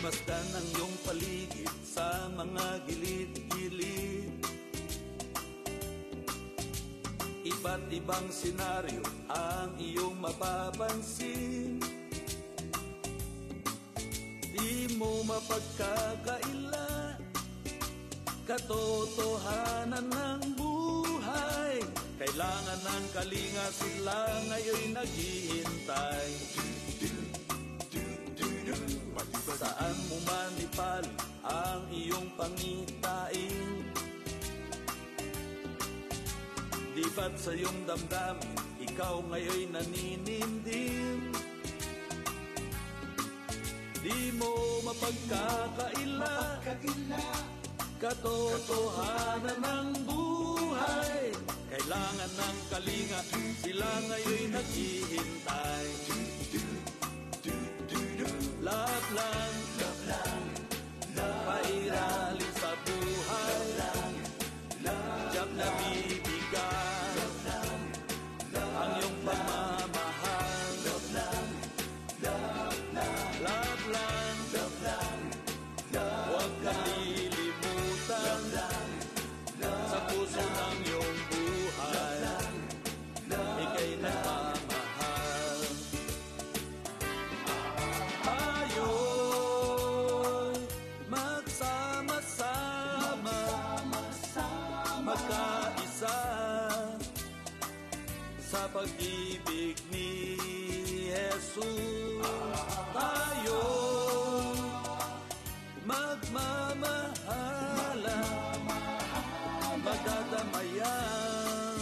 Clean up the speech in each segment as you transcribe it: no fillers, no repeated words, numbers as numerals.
Masdan ang iyong paligid sa mga gilid-gilid. Iba't ibang senaryo ang iyong mapapansin. Di mo mapagkakaila katotohanan ng buhay. Kailangan ng kalinga, sila ngayon naghihintay. Saan mo man ipali ang iyong pangitain, di ba't sa iyong damdamin ikaw ngayon naninindim? Di mo mapagkakaila katotohanan ng buhay. Kailangan ng kalinga, sila ngayon naghihintay. Love lang, pairalin sa buhay. Diyak na bibigay ang iyong pagmamahal. Love lang, huwag kalilimutan sa puso ng iyong buhay. Ika'y nagmamahal. Tayo'y magsama-sama, magkaisa sa pag-ibig ni Jesus. Tayo'y magmamahalan, magdadamayan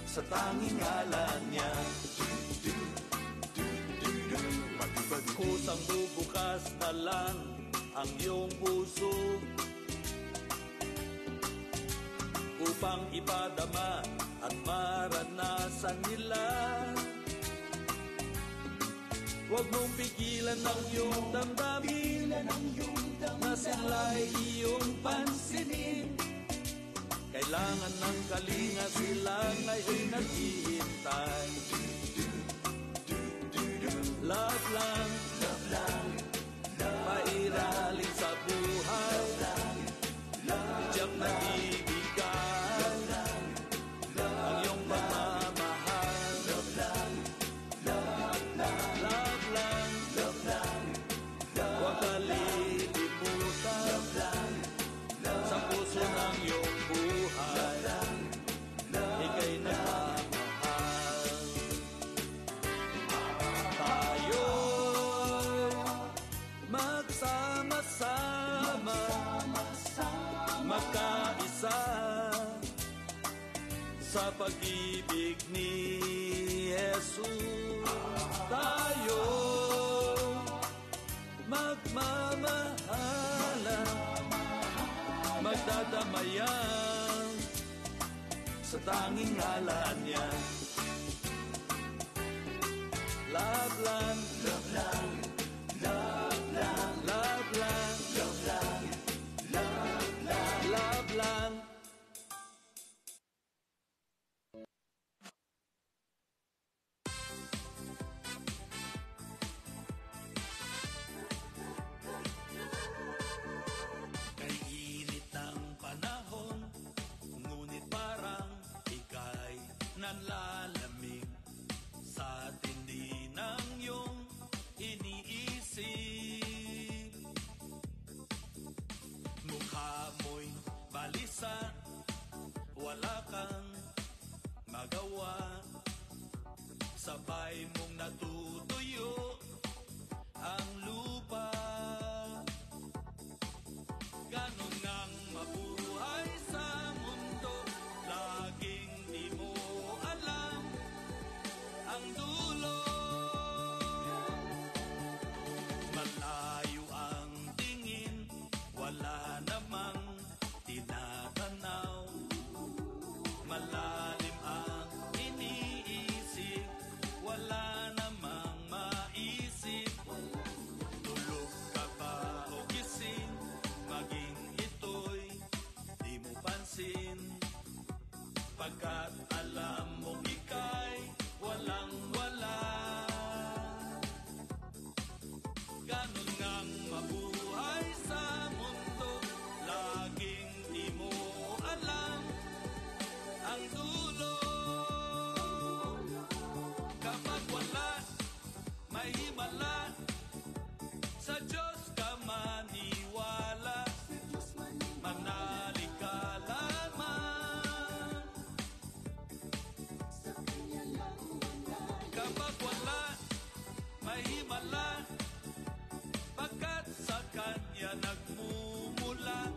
sa tanging ngalan niya. Kusang bubukas na lang ang iyong puso upang ipadama at maranasan nila. Huwag mong pigilan ang iyong damdamin na sila'y iyong pansinin. Kailangan ng kalinga, sila ngayon naghihintay. Love lang, pairalin sa buhay. Diyak na ibigay ang iyong pagmamahal. Love lang, huwag kalilimutan sa puso ng iyong buhay. Ika'y nagmamahal. Tayo'y magsama-sama, magkaisa sa pag-ibig ni Jesus. Tayo magmamahalan, magdadamayan sa tanging ngalan niya. Love lang, love lang, love lang, love lang, love lang, love lang, love lang. Kay init ng panahon, ngunit parang ika'y nanlalamig sa tindi ng iyong iniisip. Mukha mo'y balisa, wala kang magawa. Sabay mong natutuyo ang lupa. Ganon ngang mabuhay sa mundo, laging di mo alam ang dulo. Malayo ang tingin, wala namang tinatanaw. Malalim ang iniisip, wala namang maisip. Tulog ka ba o gising, maging ito'y di mo pansin. Pagkat alam mong ika'y walang-wala. Ganon ngang kanya nagmumula,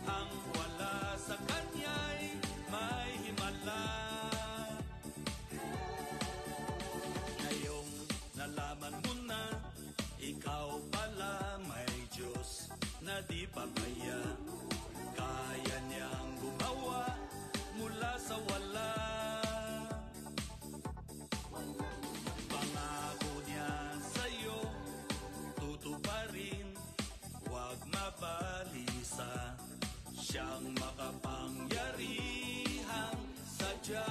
ang wala sa kanya'y may himala. Ngayong nalaman mo na, ikaw pala may Diyos na di papaya. Kaya niyang gumawa mula sa wala. Pangako niya sa'yo, tutuparin, huwag mabalisa. Siyang makapangyarihang sadya.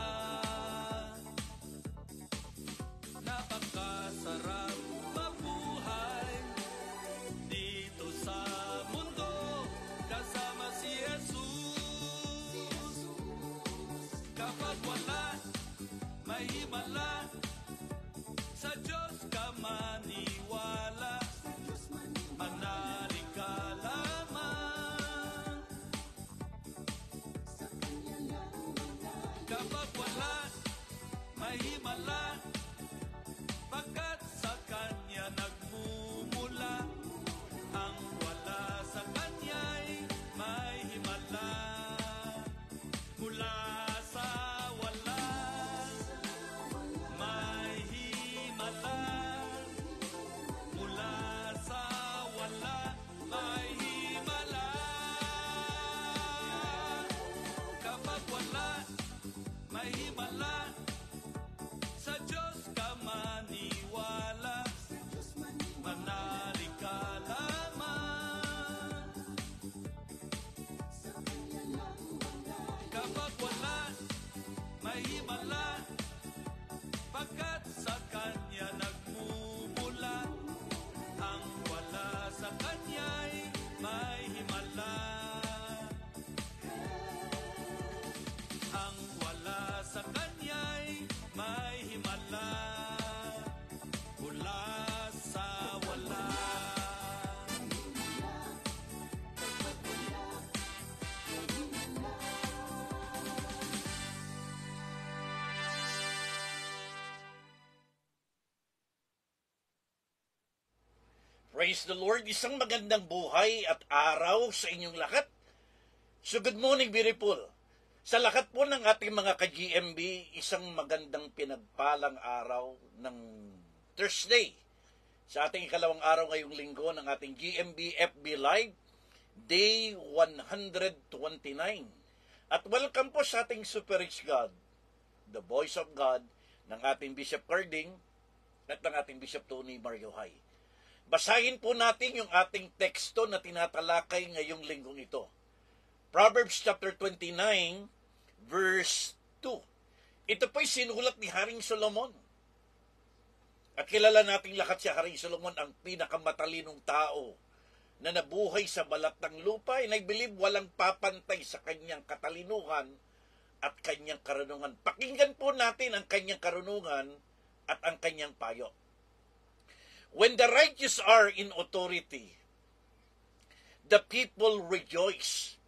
Napakasarap mabuhay dito sa mundo kasama si Jesus. Kapag wala, may himala, sa Diyos ka maniwala, manalig ka lamang. Kapag wala, may himala, pagkat sa Kanya nagmumula, ang wala sa Kanya'y may himala. Mula sa wala, may himala. Mula sa wala, may himala. Kapag wala, may himala, sa Diyos ka maniwala, manalig ka lamang. Kapag wala, may himala, pagkat sa Kanya nagmumula, ang wala sa Kanya'y may himala. Ang wala sa Kanya'y may himala. Mula sa wala. Praise the Lord, isang magandang buhay at araw sa inyong lahat. So good morning, beautiful. Sa lahat po ng ating mga ka-GMB, isang magandang pinagpalang araw ng Thursday. Sa ating ikalawang araw ngayong linggo ng ating GMB FB Live, Day 129. At welcome po sa ating Super Rich God, the Voice of God, ng ating Bishop Carding at ng ating Bishop Tony Mariohay. Basahin po natin yung ating teksto na tinatalakay ngayong linggong ito. Proverbs chapter 29, verse 2. Ito po'y sinulat ni Haring Solomon. At kilala nating lahat si Haring Solomon ang pinakamatalinong tao na nabuhay sa balat ng lupa. And I believe walang papantay sa kanyang katalinuhan at kanyang karunungan. Pakinggan po natin ang kanyang karunungan at ang kanyang payo. When the righteous are in authority, the people rejoice.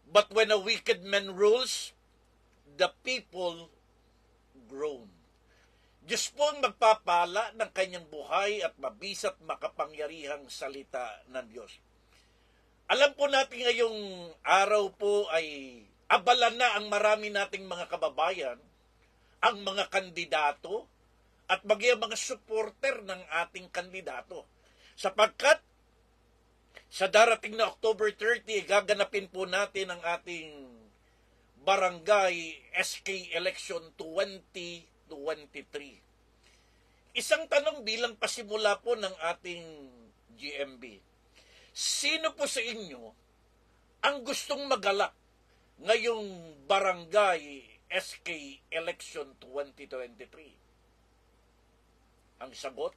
But when a wicked man rules, the people groan. Diyos po ang magpapala ng kanyang buhay at mabisat makapangyarihang salita ng Diyos. Alam po natin ngayong araw po ay abala na ang marami nating mga kababayan, ang mga kandidato, at maging mga supporter ng ating kandidato. Sapagkat sa darating na October 30, gaganapin po natin ang ating barangay SK election 2023. Isang tanong bilang pasimula po ng ating GMB. Sino po sa inyo ang gustong magalak ngayong barangay SK election 2023? Ang sagot,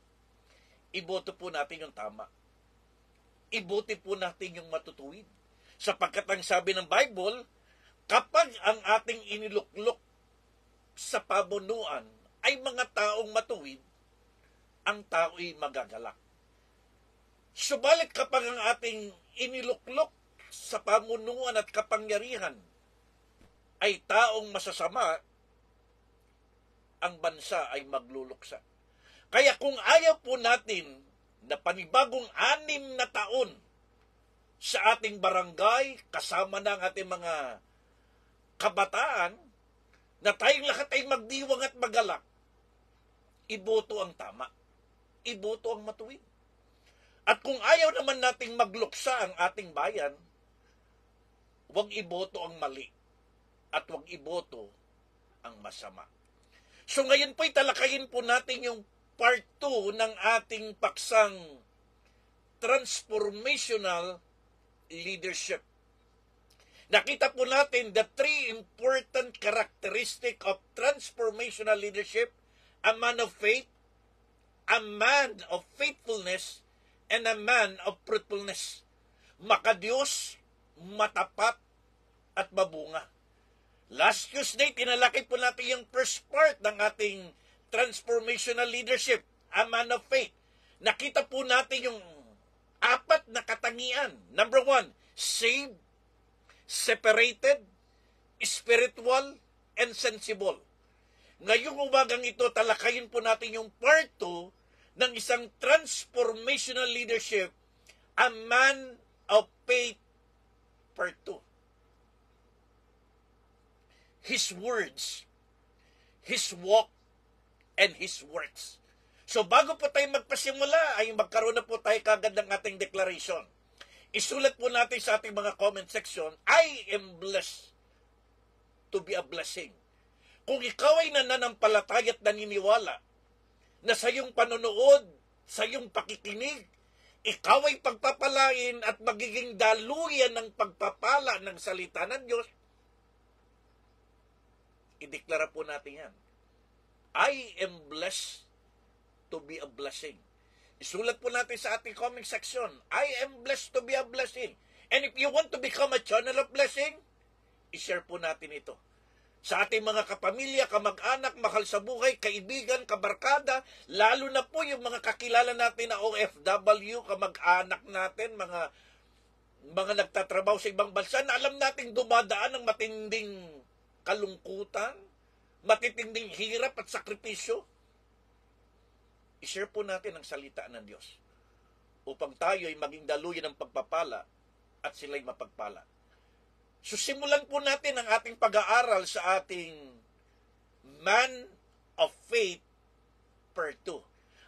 iboto po natin yung tama. Iboto po natin yung matutuwid. Sapagkat ang sabi ng Bible, kapag ang ating iniluklok sa pamunuan ay mga taong matuwid, ang tao'y magagalak. Subalit kapag ang ating iniluklok sa pamunuan at kapangyarihan ay taong masasama, ang bansa ay magluluksa. Kaya kung ayaw po natin na panibagong 6 na taon sa ating barangay, kasama na ang ating mga kabataan, na tayong lahat ay magdiwang at magalak, iboto ang tama. Iboto ang matuwid. At kung ayaw naman nating magluksa ang ating bayan, huwag iboto ang mali at huwag iboto ang masama. So ngayon po'y talakayin po natin yung part 2 ng ating paksang transformational leadership. Nakita po natin the 3 important characteristic of transformational leadership: a man of faith, a man of faithfulness, and a man of fruitfulness. Makadiyos, matapat, at mabunga. Last Tuesday, tinalakay po natin yung first part ng ating transformational leadership, a man of faith. Nakita po natin yung 4 na katangian. Number 1, saved, separated, spiritual, and sensible. Ngayong umagang ito, talakayin po natin yung part 2 ng isang transformational leadership, a man of faith, part 2. His words, his walk, and his works. So bago po tayo magpasimula, ay magkaroon na po tayo kagad ng ating declaration. Isulat po natin sa ating mga comment section, I am blessed to be a blessing. Kung ikaw ay nananampalataya at naniniwala na sa iyong panonood, sa iyong pakikinig, ikaw ay pagpapalain at magiging daluyan ng pagpapala ng salita ng Diyos, ideklara po natin yan. I am blessed to be a blessing. Isulat po natin sa ating comment section, I am blessed to be a blessing. And if you want to become a channel of blessing, ishare po natin ito sa ating mga kapamilya, kamag-anak, mahal sa buhay, kaibigan, kabarkada, lalo na po yung mga kakilala natin na OFW, kamag-anak natin, mga nagtatrabaho sa ibang bansa, na alam nating dumadaan ng matinding kalungkutan, matitinding hirap at sakripisyo. I-share po natin ang salita ng Diyos upang tayo ay maging daluyan ng pagpapala at sila'y mapagpala. So simulan po natin ang ating pag-aaral sa ating Man of Faith part 2.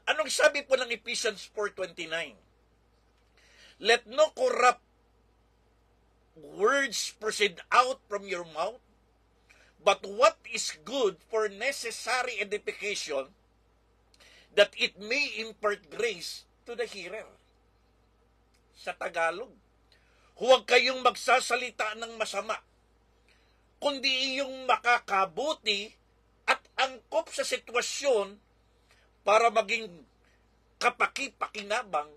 Anong sabi po ng Ephesians 4:29? Let no corrupt words proceed out from your mouth, but what is good for necessary edification, that it may impart grace to the hearer. Sa Tagalog, huwag kayong magsasalita ng masama, kundi iyong makakabuti at angkop sa sitwasyon para maging kapaki-pakinabang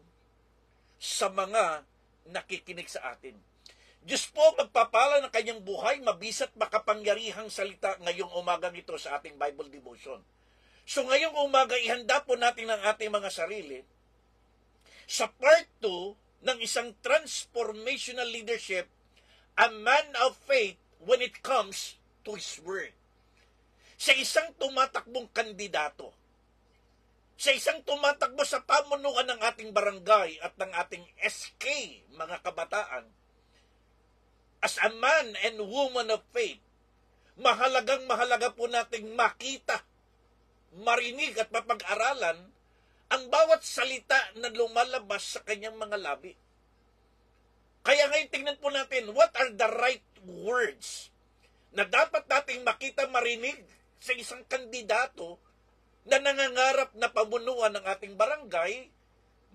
sa mga nakikinig sa atin. Diyos po magpapala ng kanyang buhay, mabisat makapangyarihang salita ngayong umagang ito sa ating Bible devotion. So ngayong umaga, ihanda po natin ang ating mga sarili sa part 2 ng isang transformational leadership, a man of faith when it comes to His Word. Sa isang tumatakbong kandidato, sa isang tumatakbo sa pamunuan ng ating barangay at ng ating SK, mga kabataan, as a man and woman of faith, mahalaga po nating makita, marinig at mapag-aralan ang bawat salita na lumalabas sa kanyang mga labi. Kaya ngayon tingnan po natin, what are the right words na dapat nating makita, marinig sa isang kandidato na nangangarap na pamunuan ng ating barangay,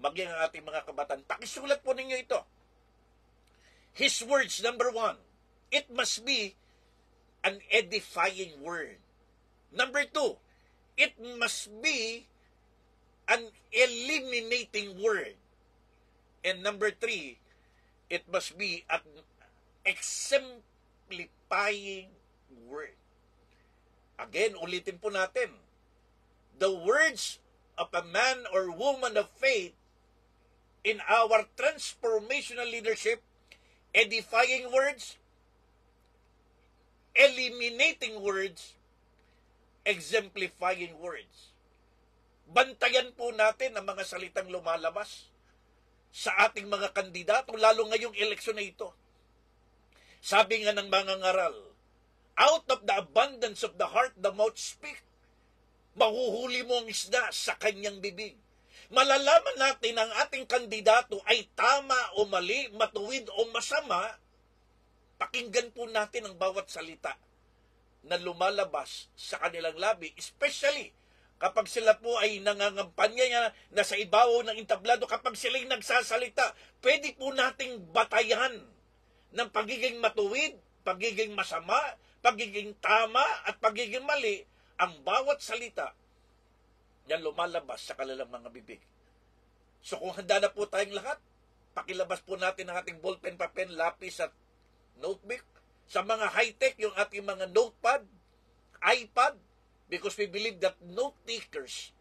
maging ang ating mga kabataan. Pakisulat po ninyo ito. His words, number 1, it must be an edifying word. Number 2, it must be an eliminating word. And number 3, it must be an exemplifying word. Again, ulitin po natin. The words of a man or woman of faith in our transformational leadership, edifying words, eliminating words, exemplifying words. Bantayan po natin ang mga salitang lumalabas sa ating mga kandidato, lalo ngayong eleksyon na ito. Sabi nga ng mga ngaral, out of the abundance of the heart, the mouth speak. Mahuhuli mo ang isda sa kanyang bibig. Malalaman natin ang ating kandidato ay tama o mali, matuwid o masama. Pakinggan po natin ang bawat salita na lumalabas sa kanilang labi, especially kapag sila po ay nangangampanya na sa ibabaw ng entablado, kapag sila'y nagsasalita, pwede po nating batayan ng pagiging matuwid, pagiging masama, pagiging tama, at pagiging mali ang bawat salita na lumalabas sa kanilang mga bibig. So kung handa na po tayong lahat, pakilabas po natin ang ating ballpen, papel, lapis at notebook. Sa mga high-tech, yung ating mga notepad, iPad, because we believe that note takers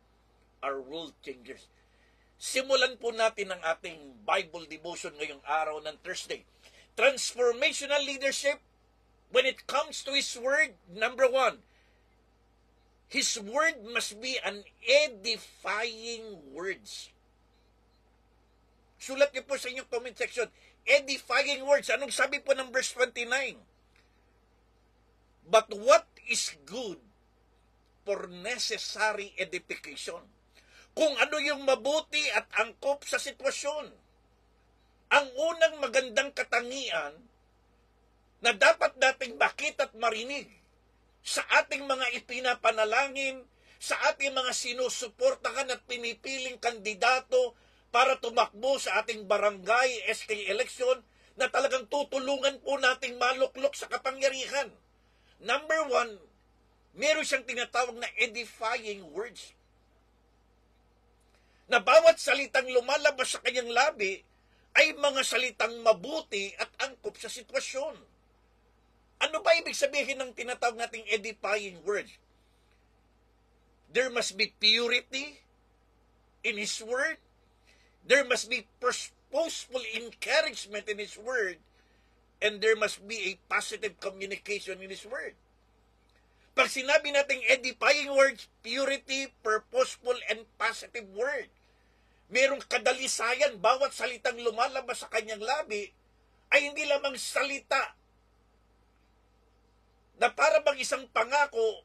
are world changers. Simulan po natin ang ating Bible devotion ngayong araw ng Thursday. Transformational leadership, when it comes to His Word, number one, His Word must be an edifying words. Sulat niyo po sa inyong comment section, edifying words. Anong sabi po ng verse 29? But what is good for necessary edification? Kung ano yung mabuti at angkop sa sitwasyon. Ang unang magandang katangian na dapat nating makita at marinig sa ating mga ipinapanalangin, sa ating mga sinusuportahan at pinipiling kandidato para tumakbo sa ating barangay SK election na talagang tutulungan po nating maluklok sa kapangyarihan. Number one, meron siyang tinatawag na edifying words. Na bawat salitang lumalabas sa kanyang labi ay mga salitang mabuti at angkop sa sitwasyon. Ano ba ibig sabihin ng tinatawag nating edifying words? There must be purity in His Word. There must be purposeful encouragement in His Word. And there must be a positive communication in His Word. Pag sinabi nating edifying words, purity, purposeful, and positive word, merong kadalisayan, bawat salitang lumalabas sa kanyang labi ay hindi lamang salita na para bang isang pangako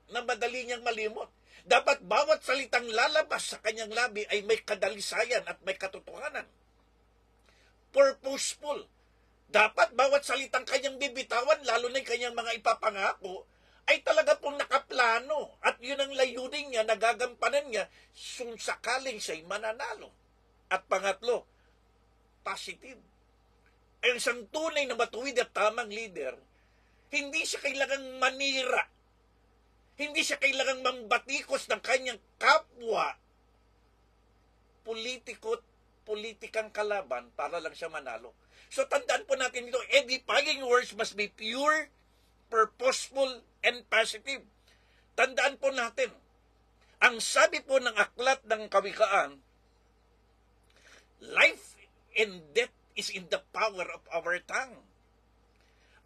na madali niyang malimot. Dapat bawat salitang lalabas sa kanyang labi ay may kadalisayan at may katotohanan. Purposeful. Dapat bawat salitang kanyang bibitawan, lalo na yung kanyang mga ipapangako, ay talaga pong nakaplano. At yun ang layunin niya, nagagampanan niya, kung sakaling siya'y mananalo. At pangatlo, positive. Ang isang tunay na matuwid at tamang leader, hindi siya kailangang manira. Hindi siya kailangang mambatikos ng kanyang kapwa politikang kalaban para lang siya manalo. So tandaan po natin dito, edifying words must be pure, purposeful, and positive. Tandaan po natin, ang sabi po ng aklat ng Kawikaan, life and death is in the power of our tongue.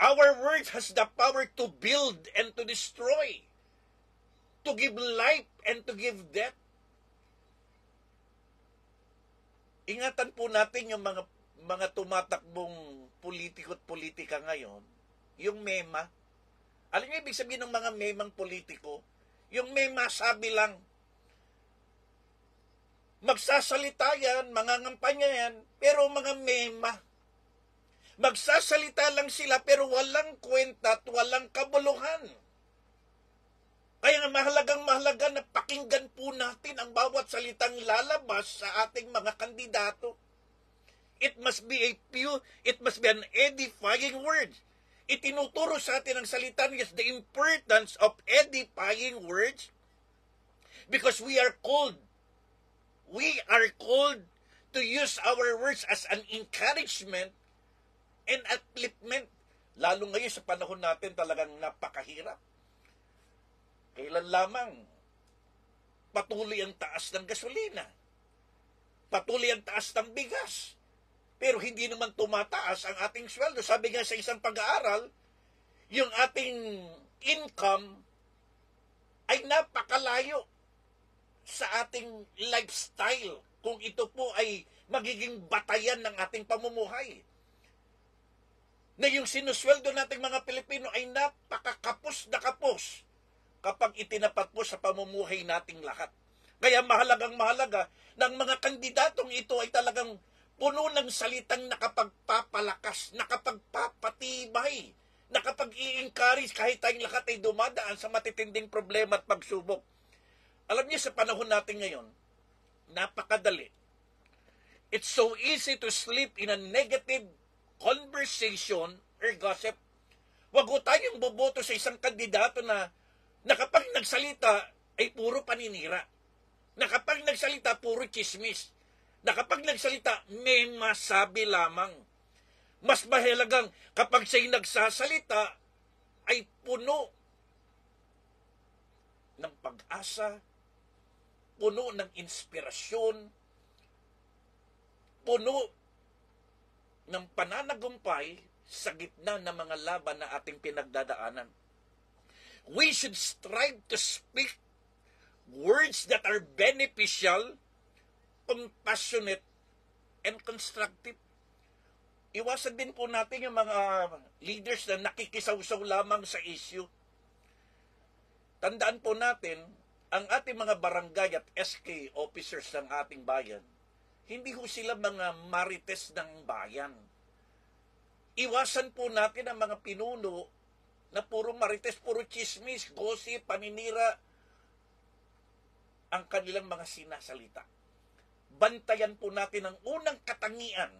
Our word has the power to build and to destroy, to give life and to give death. Ingatan po natin yung mga tumatakbong politiko at politika ngayon, yung mema. Alam niyo ibig sabihin ng mga memang politiko? Yung mema sabi lang, magsasalita yan, mangangampanya yan, pero mga mema. Magsasalita lang sila pero walang kwenta at walang kabuluhan. Kaya nga mahalaga na pakinggan po natin ang bawat salitang lalabas sa ating mga kandidato. It must be an edifying word. Itinuturo sa atin ang salita niya the importance of edifying words because we are called to use our words as an encouragement and upliftment. Lalo ngayon sa panahon natin talagang napakahirap. Kailan lamang patuloy ang taas ng gasolina, patuloy ang taas ng bigas, pero hindi naman tumataas ang ating sweldo. Sabi nga sa isang pag-aaral, yung ating income ay napakalayo sa ating lifestyle kung ito po ay magiging batayan ng ating pamumuhay. Na yung sinusweldo nating mga Pilipino ay napakakapos na kapos kapag itinapat po sa pamumuhay nating lahat. Kaya mahalagang mahalaga ng mga kandidatong ito ay talagang puno ng salitang nakapagpapalakas, nakapagpapatibay, nakapag-i-encourage kahit tayong lahat ay dumadaan sa matitinding problema at pagsubok. Alam niyo, sa panahon natin ngayon, napakadali. It's so easy to slip in a negative conversation or gossip. Wag ho tayong boboto sa isang kandidato na kapag nagsalita ay puro paninira. Na kapag nagsalita, puro chismis. Na kapag nagsalita, may masabi lamang. Mas mahalagang kapag siya'y nagsasalita, ay puno ng pag-asa, puno ng inspirasyon, puno ng pananagumpay sa gitna ng mga laban na ating pinagdadaanan. We should strive to speak words that are beneficial, compassionate, and constructive. Iwasan din po natin yung mga leaders na nakikisawsaw lamang sa issue. Tandaan po natin, ang ating mga barangay at SK officers ng ating bayan, hindi ho sila mga marites ng bayan. Iwasan po natin ang mga pinuno na puro marites, puro chismis, gossip, paninira, ang kanilang mga sinasalita. Bantayan po natin ang unang katangian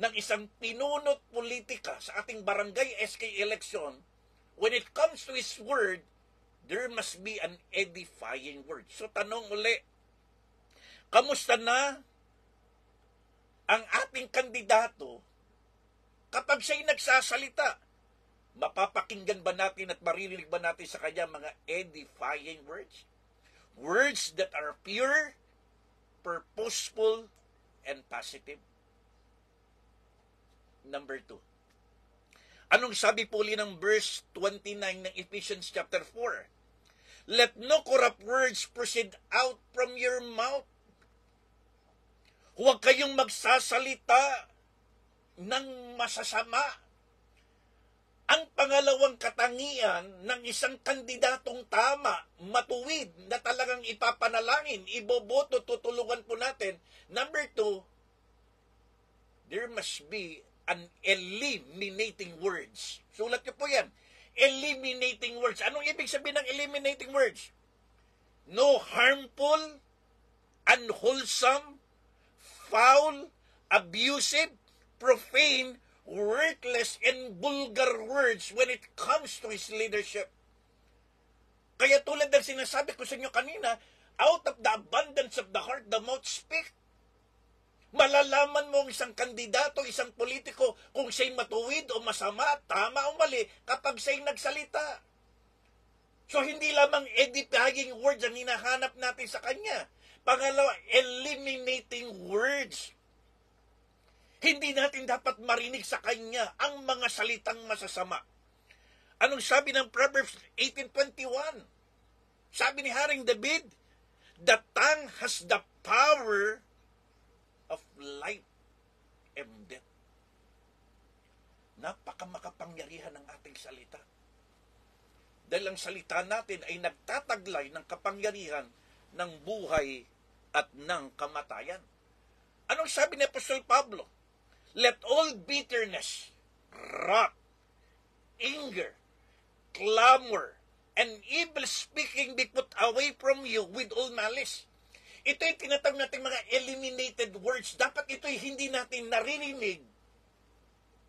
ng isang pinunot politika sa ating barangay SK election. When it comes to his word, there must be an edifying word. So tanong uli, kamusta na ang ating kandidato kapag siya'y nagsasalita? Mapapakinggan ba natin at maririnig ba natin sa kanya mga edifying words? Words that are pure, purposeful, and positive. Number 2. Anong sabi po ulit ng verse 29 ng Ephesians chapter 4? Let no corrupt words proceed out from your mouth. Huwag kayong magsasalita ng masasama. Ang pangalawang katangian ng isang kandidatong tama, matuwid, na talagang ipapanalangin, iboboto, tutulungan po natin. Number 2, there must be an eliminating words. Sulat niyo po yan. Eliminating words. Anong ibig sabihin ng eliminating words? No harmful, unwholesome, foul, abusive, profane, worthless, and vulgar words when it comes to his leadership. Kaya tulad ng sinasabi ko sa inyo kanina, out of the abundance of the heart, the mouth speak. Malalaman mo ang isang kandidato, isang politiko, kung siya'y matuwid o masama, tama o mali, kapag siya'y nagsalita. So, hindi lamang edifying words ang hinahanap natin sa kanya. Pangalawa, eliminating words. Hindi natin dapat marinig sa kanya ang mga salitang masasama. Anong sabi ng Proverbs 18:21? Sabi ni Haring David, the tongue has the power of life and death. Napakamakapangyarihan ng ating salita. Dahil ang salita natin ay nagtataglay ng kapangyarihan ng buhay at ng kamatayan. Anong sabi ni Apostol Pablo? Let all bitterness, wrath, anger, clamor, and evil speaking be put away from you with all malice. Ito'y tinatawag natin mga eliminated words. Dapat ito'y hindi natin naririnig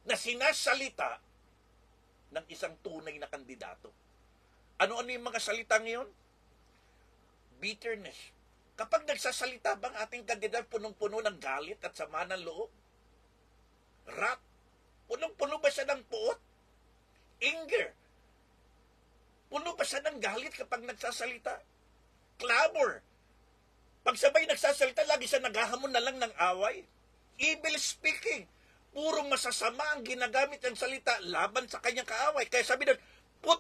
na sinasalita ng isang tunay na kandidato. Ano-ano yung mga salita ngayon? Bitterness. Kapag nagsasalita bang ating kandidato punong-puno ng galit at sama ng loob? Wrath. Punong-puno ba siya ng puot? Anger. Puno ba siya ng galit kapag nagsasalita? Clamor. Pag sabay nagsasalita, lagi siya naghahamon na lang ng away. Evil speaking. Puro masasama ang ginagamit ng salita laban sa kanyang kaaway. Kaya sabi doon, put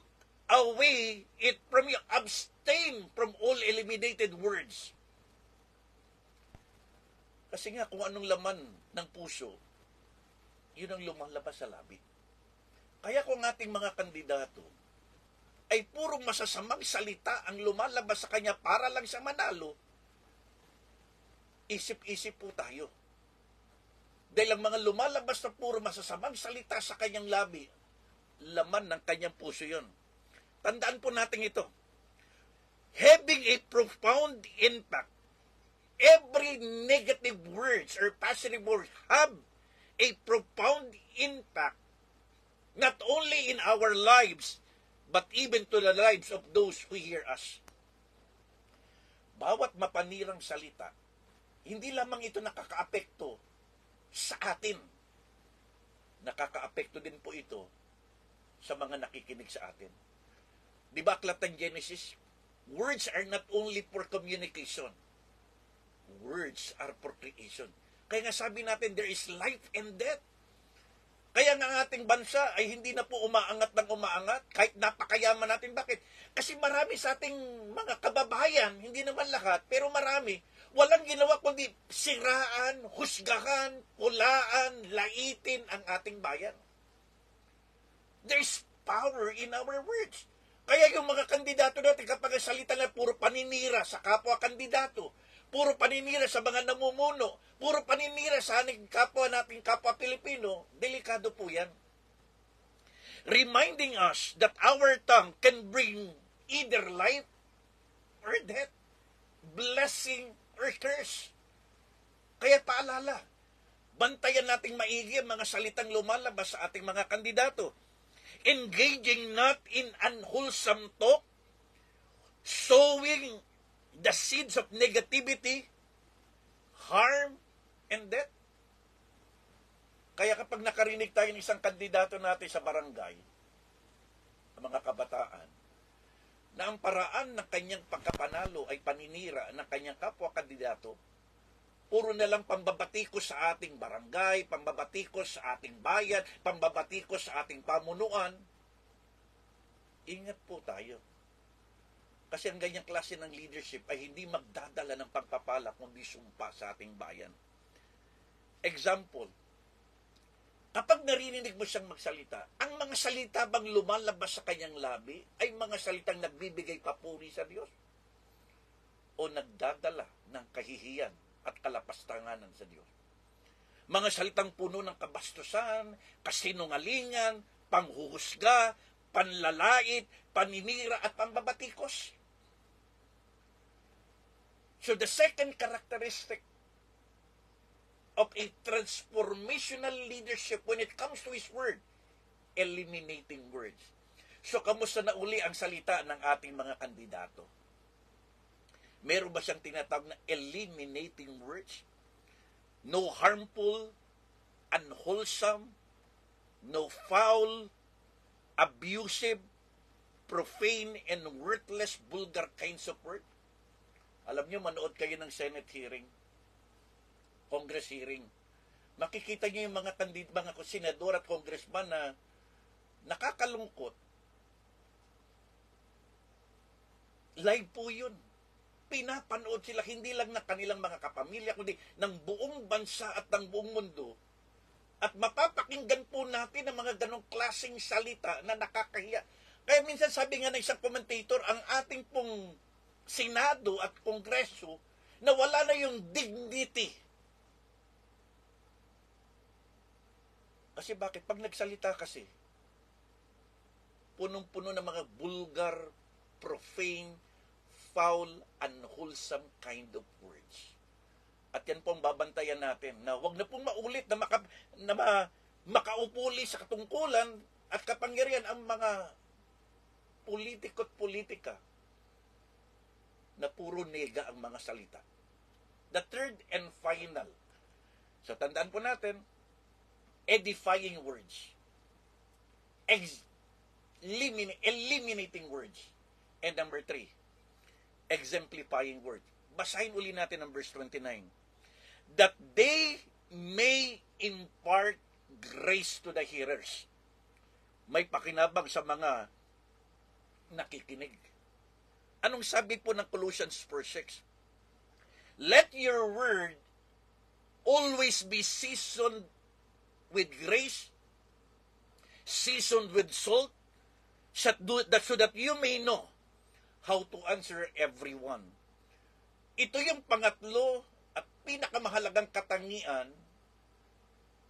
away it from you. Abstain from all eliminated words. Kasi nga, kung anong laman ng puso, yun ang lumalabas sa labi. Kaya kung ating mga kandidato ay puro masasamang salita ang lumalabas sa kanya para lang sa manalo, isip-isip po tayo. Dahil ang mga lumalabas na puro masasamang salita sa kanyang labi, laman ng kanyang puso yun. Tandaan po natin ito. Having a profound impact, every negative words or positive words have a profound impact not only in our lives but even to the lives of those who hear us. Bawat mapanirang salita, hindi lamang ito nakakaapekto sa atin. Nakakaapekto din po ito sa mga nakikinig sa atin. Di ba aklat ng Genesis? Words are not only for communication. Words are for creation. Kaya nga sabi natin, there is life and death. Kaya nga ang ating bansa ay hindi na po umaangat ng umaangat, kahit napakayaman natin. Bakit? Kasi marami sa ating mga kababayan, hindi naman lahat, pero marami, walang ginawa kundi siraan, husgahan, pulaan, laitin ang ating bayan. There's power in our words. Kaya yung mga kandidato natin, kapag salita na puro paninira sa kapwa kandidato, puro paninira sa mga namumuno, puro paninira sa ating kapwa nating kapwa Pilipino, delikado po yan. Reminding us that our tongue can bring either life or death, blessing or curse. Kaya paalala, bantayan nating maigi ang mga salitang lumalabas sa ating mga kandidato. Engaging not in unwholesome talk, sowing the seeds of negativity, harm, and death. Kaya kapag nakarinig tayo ng isang kandidato natin sa barangay, ang mga kabataan, na ang paraan ng kanyang pagkapanalo ay paninira ng kanyang kapwa kandidato, puro na lang pambabatikos sa ating barangay, pambabatikos sa ating bayan, pambabatikos sa ating pamunuan, ingat po tayo. Kasi ang ganyang klase ng leadership ay hindi magdadala ng pagpapala kundi sumpa sa ating bayan. Example, kapag narinig mo siyang magsalita, ang mga salita bang lumalabas sa kanyang labi ay mga salitang nagbibigay papuri sa Diyos? O nagdadala ng kahihiyan at kalapastanganan sa Diyos? Mga salitang puno ng kabastusan, kasinungalingan, panghuhusga, panlalait, paninira at pambabatikos. So the second characteristic of a transformational leadership when it comes to His Word, eliminating words. So kamusta na uli ang salita ng ating mga kandidato? Meron ba siyang tinatawag na eliminating words? No harmful, unwholesome, no foul, abusive, profane, and worthless, vulgar kinds of words. Alam niyo, manood kayo ng Senate hearing, Congress hearing. Makikita niyo yung mga senador at congressman na nakakalungkot. Live po yun. Pinapanood sila, hindi lang ng kanilang mga kapamilya, kundi ng buong bansa at ng buong mundo. At mapapakinggan po natin ang mga ganong klaseng salita na nakakahiya. Kaya minsan sabi nga ng isang commentator, ang ating pong Senado at Kongreso, nawala na yung dignity. Kasi bakit? Pag nagsalita kasi, punong-puno ng mga vulgar, profane, foul, unwholesome kind of words. At yan po ang babantayan natin, na wag na pong maulit na, makaupuli sa katungkulan at kapangyarihan ang mga politiko't politika na puro nega ang mga salita. The third and final. So tandaan po natin, edifying words. Eliminating words. And number 3, exemplifying words. Basahin uli natin ang verse 29. That they may impart grace to the hearers. May pakinabang sa mga nakikinig. Anong sabi po ng Colossians 4:6? Let your word always be seasoned with grace, seasoned with salt, so that you may know how to answer everyone. Ito yung pangatlo at pinakamahalagang katangian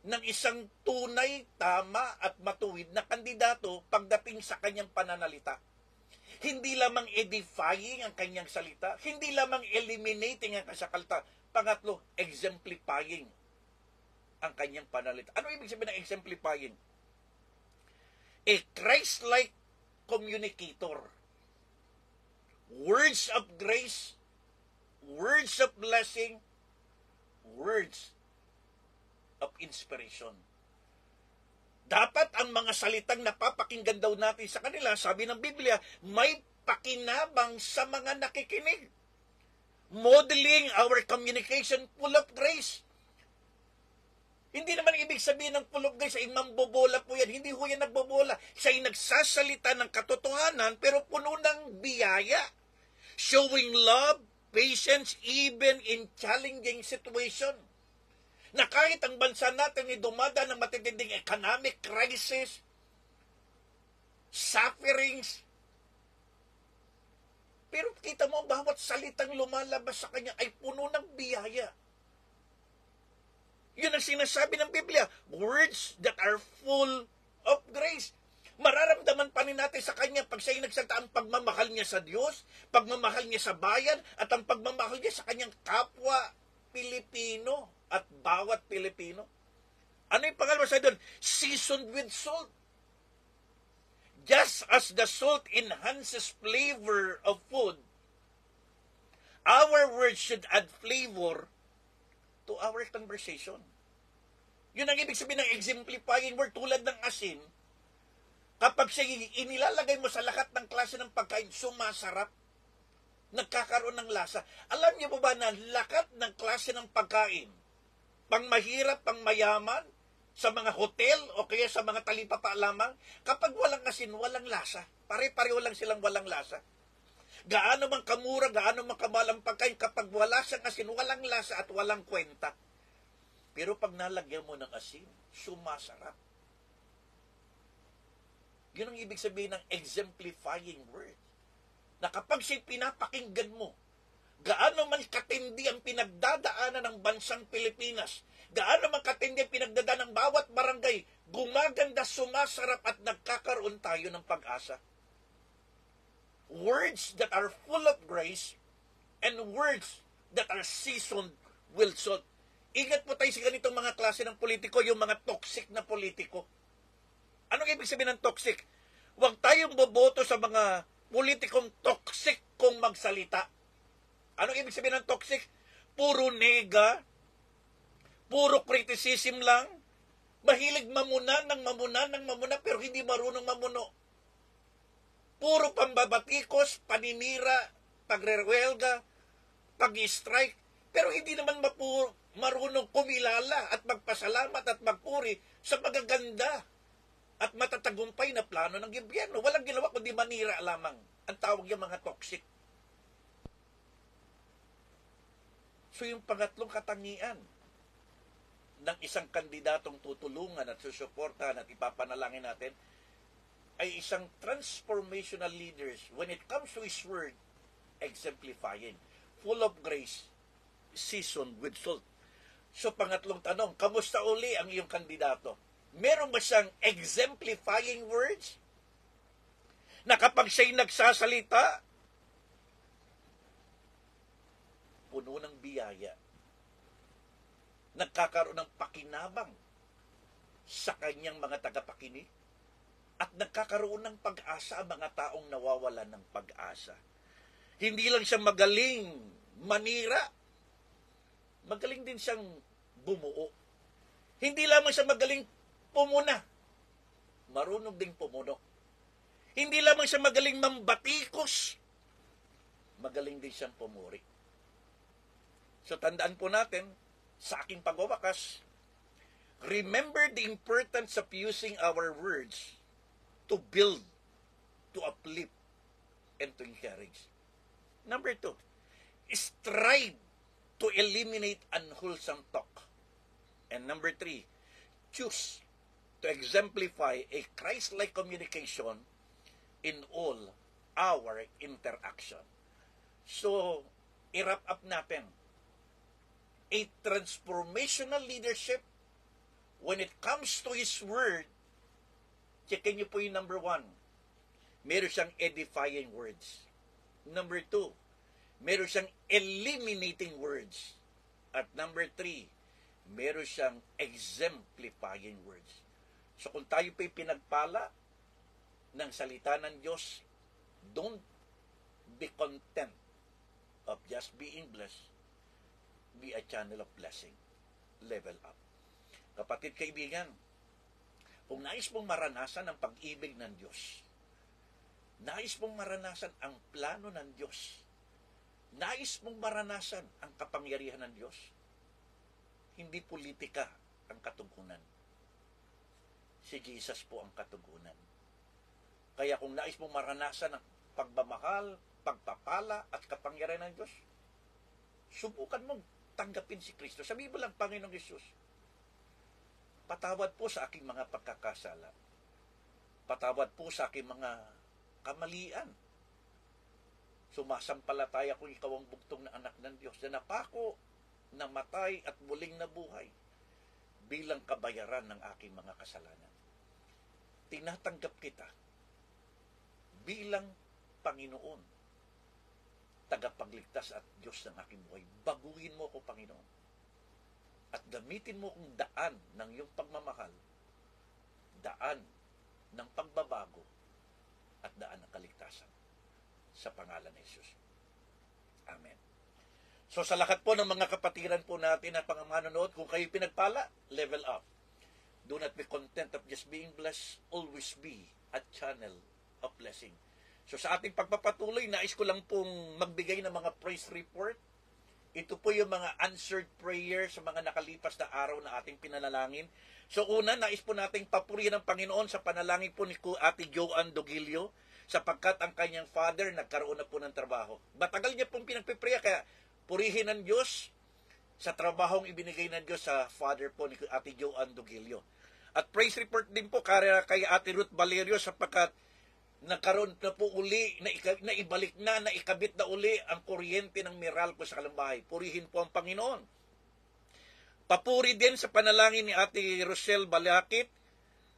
ng isang tunay, tama at matuwid na kandidato pagdating sa kanyang pananalita. Hindi lamang edifying ang kanyang salita, hindi lamang eliminating ang kasakalta. Pangatlo, exemplifying ang kanyang pananalita. Ano ibig sabihin ng exemplifying? A Christ-like communicator. Words of grace, words of blessing, words of inspiration. Dapat ang mga salitang napapakinggan daw natin sa kanila, sabi ng Biblia, may pakinabang sa mga nakikinig. Modeling our communication full of grace. Hindi naman ibig sabihin ng full of grace ay mambobola po yan. Hindi ho yan nagbobola. Siya'y nagsasalita ng katotohanan pero puno ng biyaya. Showing love, patience, even in challenging situation. Na kahit ang bansa natin ay dumadaan ng matitinding economic crisis, sufferings, pero kita mo, bawat salitang lumalabas sa kanya ay puno ng biyaya. Yun ang sinasabi ng Biblia, words that are full of grace. Mararamdaman pa rin natin sa kanya pag siya'y nagsalita ang pagmamahal niya sa Diyos, pagmamahal niya sa bayan, at ang pagmamahal niya sa kanyang kapwa Pilipino at bawat Pilipino. Ano yung pangalawa sa doon? Seasoned with salt. Just as the salt enhances flavor of food, our words should add flavor to our conversation. Yun ang ibig sabihin ng exemplifying word, tulad ng asin. Kapag siya inilalagay mo sa lahat ng klase ng pagkain, sumasarap, nagkakaroon ng lasa. Alam niyo po ba na lahat ng klase ng pagkain, pang mahirap, pang mayaman, sa mga hotel o kaya sa mga talipapa lamang, kapag walang asin, walang lasa. Pare-pareho lang silang walang lasa. Gaano man kamura, gaano man kamahal ang pagkain, kapag wala siyang asin, walang lasa at walang kwenta. Pero pag nalagyan mo ng asin, sumasarap. Yun ang ibig sabihin ng exemplifying word. Na kapag siya'y pinapakinggan mo, gaano man katindi ang pinagdadaanan ng bansang Pilipinas, gaano man katindi ang pinagdadaanan ng bawat barangay, gumaganda, sumasarap at nagkakaroon tayo ng pag-asa. Words that are full of grace and words that are seasoned with salt. Ingat po tayo sa ganitong mga klase ng politiko, yung mga toxic na politiko. Anong ibig sabihin ng toxic? Huwag tayong boboto sa mga politikong toxic kung magsalita. Anong ibig sabihin ng toxic? Puro nega, puro criticism lang, mahilig mamuna pero hindi marunong mamuno. Puro pambabatikos, paninira, pagrerwelga, pag-strike, pero hindi naman marunong kumilala at magpasalamat at magpuri sa magaganda at matatagumpay na plano ng gobyerno. Walang ginawa kundi manira lamang. Ang tawag yung mga toxic. So yung pangatlong katangian ng isang kandidatong tutulungan at susuportahan at ipapanalangin natin ay isang transformational leaders when it comes to His Word, exemplifying, full of grace, seasoned with salt. So pangatlong tanong, kamusta uli ang iyong kandidato? Meron ba siyang exemplifying words? Na kapag siya'y nagsasalita, puno ng biyaya, nagkakaroon ng pakinabang sa kanyang mga tagapakinig, at nagkakaroon ng pag-asa ang mga taong nawawalan ng pag-asa. Hindi lang siya magaling manira, magaling din siyang bumuo. Hindi lamang siya magaling pumuna, marunong ding pumuno. Hindi lamang siya magaling mambatikos, magaling din siyang pumuri. So tandaan po natin, sa aking pagwawakas, remember the importance of using our words to build, to uplift, and to encourage. Number 2, strive to eliminate unwholesome talk. And number 3, choose to exemplify a Christ-like communication in all our interaction. So, i-wrap up natin. A transformational leadership, when it comes to His Word, checkin niyo po yung number 1. Meron siyang edifying words. Number 2, meron siyang eliminating words. At number 3, meron siyang exemplifying words. So kung tayo po'y pinagpala ng salita ng Diyos, don't be content of just being blessed. Be a channel of blessing. Level up. Kapatid, kaibigan, kung nais mong maranasan ang pag-ibig ng Diyos, nais mong maranasan ang plano ng Diyos, nais mong maranasan ang kapangyarihan ng Diyos, hindi politika ang katugunan. Si Jesus po ang katugunan. Kaya kung nais mong maranasan ang pagmamahal, pagpapala at kapangyarihan ng Diyos, subukan mong tanggapin si Kristo. Sabihin mo lang, Panginoong Jesus, patawad po sa aking mga pagkakasala. Patawad po sa aking mga kamalian. Sumasampalataya kung ikaw ang bugtong na anak ng Diyos na napako, namatay at muling nabuhay bilang kabayaran ng aking mga kasalanan. Tinatanggap kita bilang Panginoon, tagapagligtas at Diyos ng aking buhay. Baguhin mo ko, Panginoon. At gamitin mo kong daan ng iyong pagmamahal, daan ng pagbabago, at daan ng kaligtasan. Sa pangalan ni Jesus. Amen. So sa lahat po ng mga kapatiran po natin na manonood, kung kayo pinagpala, level up. Do not be content of just being blessed. Always be a channel of blessing. So sa ating pagpapatuloy, nais ko lang pong magbigay ng mga praise report. Ito po yung mga answered prayer sa mga nakalipas na araw na ating pinanalangin. So una, nais po nating papurihin ng Panginoon sa panalangin po ni Ate Joanne Dogilio, sapagkat ang kanyang father nagkaroon na po ng trabaho. Matagal niya pong pinagpipreya, kaya purihin ng Diyos sa trabahong ibinigay ng Diyos sa father po ni Ate Joanne Dogilio. At praise report din po kay Ate Ruth Valerio, sapagkat nagkaroon na po uli, naibalik na, naikabit na uli ang kuryente ng Meralco sa Kalambahay. Purihin po ang Panginoon. Papuri din sa panalangin ni Ate Rochelle Balakit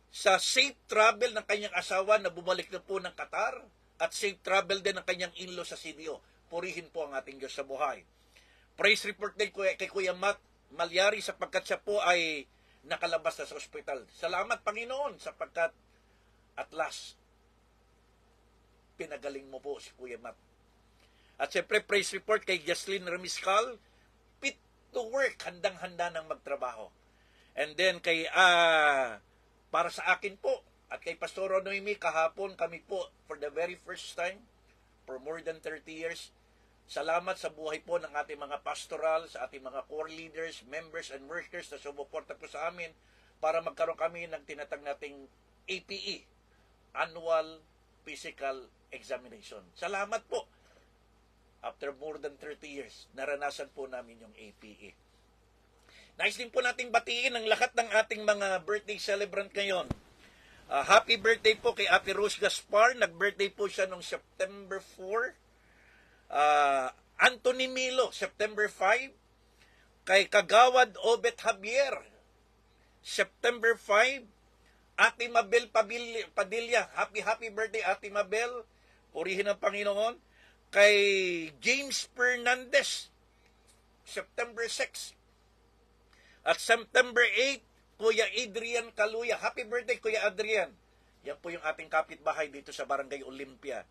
sa safe travel ng kanyang asawa na bumalik na po ng Qatar, at safe travel din ng kanyang in-law sa CDO. Purihin po ang ating Diyos sa buhay. Praise report din kay Kuya Matt Malyari, sapagkat siya po ay nakalabas na sa ospital. Salamat, Panginoon, sapagkat at last, pinagaling mo po si Kuya Matt. At siyempre, praise report kay Jaslyn Ramiscal, fit to work, handang-handa ng magtrabaho. And then kay para sa akin po, at kay Pastor Noemi, kahapon kami po, for the very first time, for more than 30 years, salamat sa buhay po ng ating mga pastoral, sa ating mga core leaders, members, and workers na sumuporta po sa amin para magkaroon kami ng tinatag nating APE, Annual Physical Examination. Salamat po. After more than 30 years, naranasan po namin yung APE. Nice din po nating batiin ang lahat ng ating mga birthday celebrant ngayon. Happy birthday po kay Ate Rose Gaspar. Nag-birthday po siya noong September 4. Anthony Milo, September 5. Kay Kagawad Obet Javier, September 5. Ate Mabel Padilla, happy birthday Ate Mabel. Purihin ang Panginoon. Kay James Fernandez, September 6. At September 8, Kuya Adrian Kaluya. Happy birthday, Kuya Adrian. Yan po yung ating kapitbahay dito sa Barangay Olympia.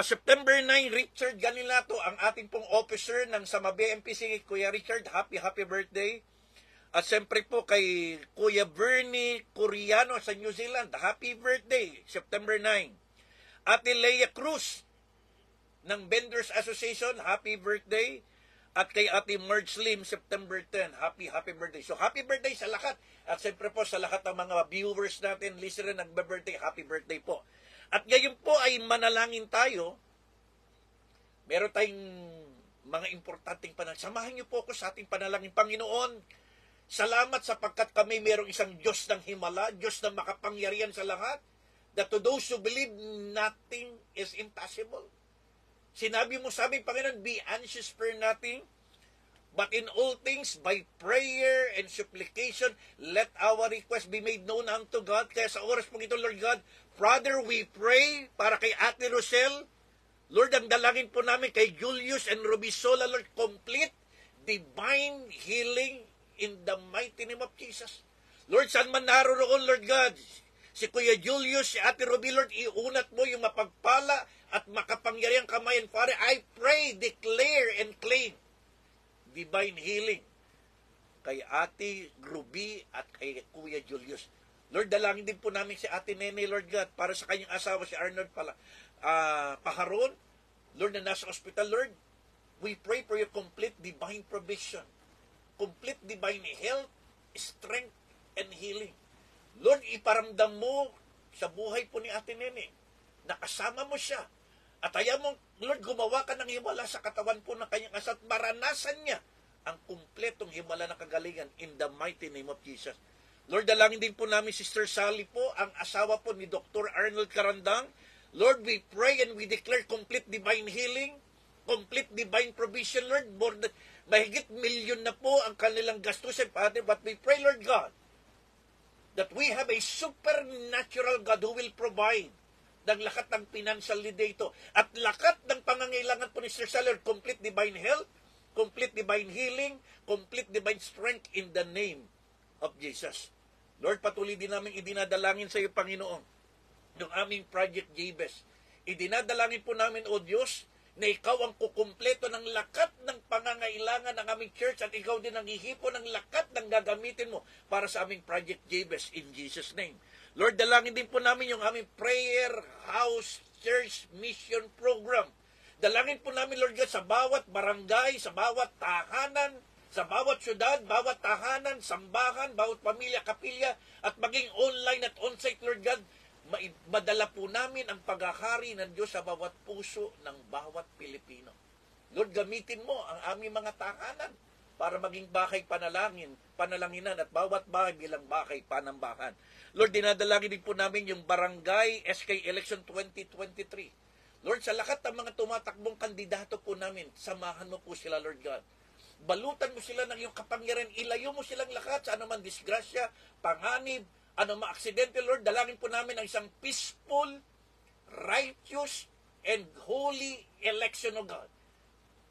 September 9, Richard Ganilato, ang ating pong officer ng Sama BMPC. Kuya Richard, happy birthday. At siyempre po kay Kuya Bernie Coriano sa New Zealand, happy birthday, September 9. Ate Leia Cruz ng Vendors Association, happy birthday. At kay Ate Marge Lim, September 10, happy birthday. So happy birthday sa lahat. At siyempre po sa lahat ng mga viewers natin, listener, nagbe-birthday, happy birthday po. At ngayon po ay manalangin tayo. Meron tayong mga importanteng panalangin. Samahan niyo po ako sa ating panalangin. Panginoon, Salamat sapagkat kami mayroong isang Diyos ng himala, Diyos na makapangyarihan sa lahat, that to those who believe, nothing is impossible. Sinabi mo sa amin, Panginoon, be anxious for nothing, but in all things, by prayer and supplication, let our request be made known unto God. Kaya sa oras pong ito, Lord God, Father, we pray para kay Ate Rosel. Lord, ang dalangin po namin kay Julius and Rubisola, Lord, complete divine healing in the mighty name of Jesus. Lord, saan man naroon, Lord God, si Kuya Julius, si Ate Ruby, Lord, iunat mo yung mapagpala at makapangyariang kamay. And Father, I pray, declare, and claim divine healing kay Ate Ruby at kay Kuya Julius. Lord, dalangin din po namin si Ate Nene, Lord God, para sa kanyang asawa, si Arnold Paharon, Lord, na nasa ospital. Lord, we pray for your complete divine provision, complete divine health, strength, and healing. Lord, iparamdam mo sa buhay po ni Ate Nene, nakasama mo siya, at ayaw mo, Lord, gumawa ka ng himala sa katawan po ng kanyang asawa, at maranasan niya ang kumpletong himala ng kagalingan in the mighty name of Jesus. Lord, dalangin din po namin Sister Sally po, ang asawa po ni Dr. Arnold Carandang. Lord, we pray and we declare complete divine healing, complete divine provision, Lord. More than, mahigit milyon na po ang kanilang gastusin, Father. But we pray, Lord God, that we have a supernatural God who will provide ng lakat ng financial need dito. At lakat ng pangangailangan po ni Sister Sally, Lord, complete divine health, complete divine healing, complete divine strength in the name of Jesus. Lord, patuloy din namin idinadalangin sa iyo, Panginoon, ng aming Project Jabez. Idinadalangin po namin, O Diyos, na ikaw ang kukumpleto ng lakat ng pangangailangan ng aming church at ikaw din ang ihipo ng lakat ng gagamitin mo para sa aming Project Jabez in Jesus' name. Lord, dalangin din po namin yung aming Prayer House Church Mission Program. Dalangin po namin, Lord God, sa bawat barangay, sa bawat tahanan, sa bawat syudad, bawat tahanan, sambahan, bawat pamilya, kapilya, at maging online at on-site, Lord God, madala po namin ang paghahari ng Diyos sa bawat puso ng bawat Pilipino. Lord, gamitin mo ang aming mga tahanan para maging bahay panalanginan at bawat bahay bilang bahay panambahan. Lord, dinadalangin din po namin yung Barangay SK Election 2023. Lord, sa lahat ng mga tumatakbong kandidato po namin, samahan mo po sila, Lord God. Balutan mo sila ng iyong kapangyarihan, ilayo mo silang lahat sa anuman disgrasya, panganib, anumang aksidente, Lord. Dalangin po namin ang isang peaceful, righteous, and holy election, O God.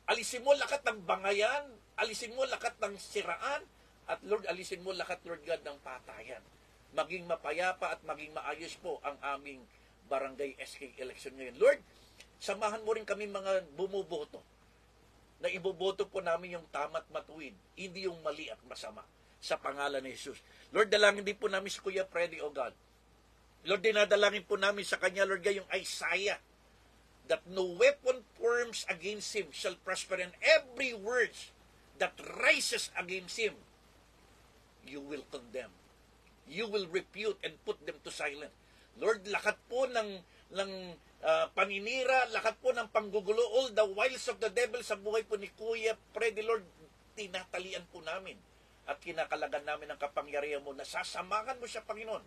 Alisin mo lakat ng bangayan, alisin mo lakat ng siraan, at Lord, alisin mo lakat, Lord God, ng patayan. Maging mapayapa at maging maayos po ang aming Barangay SK election ngayon. Lord, samahan mo rin kami mga bumuboto na iboboto po namin yung tama't matuwid, hindi yung mali at masama, sa pangalan ni Jesus. Lord, dalangin din po namin si Kuya Freddy, O God. Lord, dinadalangin po namin sa kanya, Lord God, yung Isaiah, that no weapon forms against him shall prosper, and every word that rises against him, you will condemn. You will refute and put them to silence. Lord, lakat po ng paninira, lakat po ng panggugulo, all the wiles of the devil sa buhay po ni Kuya Freddy, Lord, tinatalian po namin at kinakalagan namin ang kapangyarihan mo na sasamahan mo siya, Panginoon.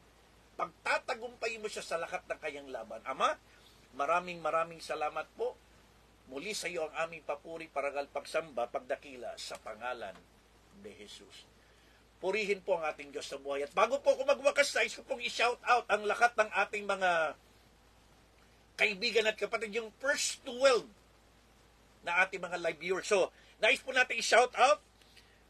Pagtatagumpayin mo siya sa lahat ng kanyang laban. Ama, maraming salamat po. Muli sa iyo ang aming papuri, parangal, pagsamba, pagdakila sa pangalan ni Jesus. Purihin po ang ating Diyos sa buhay. At bago po ako magwakas, nais ko pong i-shout out ang lahat ng ating mga kaibigan at kapatid, yung first 12 na ating mga live viewers. So, nais po natin i-shout out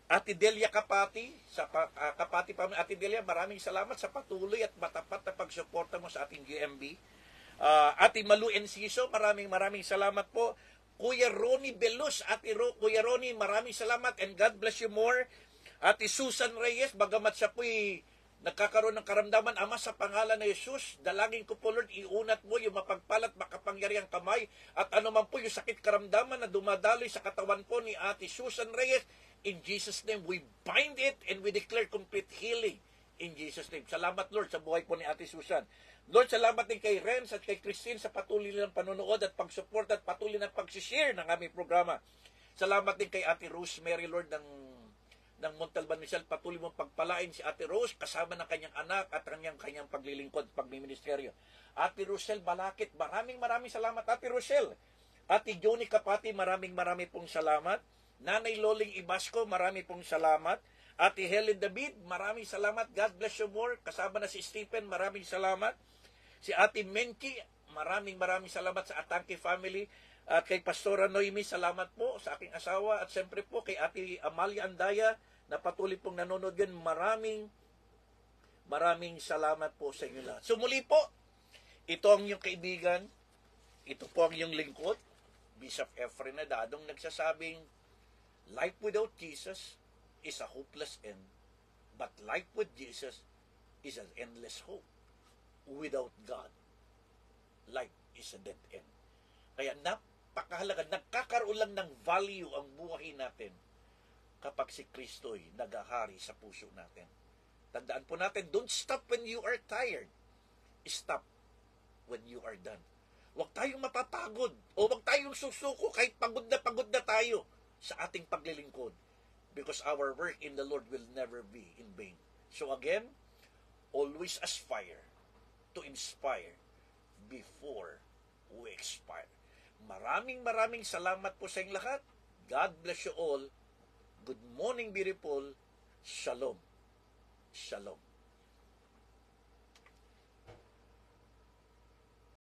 Ate Delia Kapati, sa Kapati pa, Ate Delia, maraming salamat sa patuloy at matapat na pagsuporta mo sa ating GMB. Ate Malu Enciso, maraming salamat po. Kuya Ronnie Belus, Kuya Ronnie, maraming salamat and God bless you more. Ate Susan Reyes, bagamat siya po'y nagkakaroon ng karamdaman, Ama, sa pangalan ni Jesus, dalangin ko po, Lord, iunat mo yung mapagpalat, makapangyariang kamay, at anuman po yung sakit karamdaman na dumadaloy sa katawan po ni Ate Susan Reyes, in Jesus' name, we bind it and we declare complete healing in Jesus' name. Salamat, Lord, sa buhay po ni Ate Susan. Lord, salamat din kay Renz at kay Christine sa patuloy nilang panonood at pag-support at patuloy na pag-share ng aming programa. Salamat din kay Ate Rosemary, Lord, ng ng Montalban Rizal. Patuloy mong pagpalain si Ate Rose kasama ng kanyang anak at kanyang paglilingkod, pagmiministeryo. Ate Rosel Balakit, maraming salamat Ate Rosel. Ate Joni Kapati, maraming pong salamat. Nanay Loling Ibasco, marami pong salamat. Ate Helen David, maraming salamat. God bless you more. Kasama na si Stephen, maraming salamat. Si Ate Menchi, maraming salamat sa Atangke family. At kay Pastora Noemi, salamat po sa aking asawa. At siyempre po kay Ate Amalia Andaya, na patuloy pong nanonood yan. Maraming salamat po sa inyo lahat. So muli po, ito ang iyong kaibigan. Ito po ang iyong lingkod. Bishop Efren Nadadong nagsasabing, life without Jesus is a hopeless end. But life with Jesus is an endless hope. Without God, life is a dead end. Kaya napakahalaga, nagkakaroon lang ng value ang buhay natin kapag si Kristo'y nagahari sa puso natin. Tandaan po natin, don't stop when you are tired. Stop when you are done. Huwag tayong mapapagod o huwag tayong susuko kahit pagod na tayo sa ating paglilingkod. Because our work in the Lord will never be in vain. So again, always aspire to inspire before we expire. Maraming salamat po sa inyong lahat. God bless you all. Good morning, beautiful. Shalom. Shalom.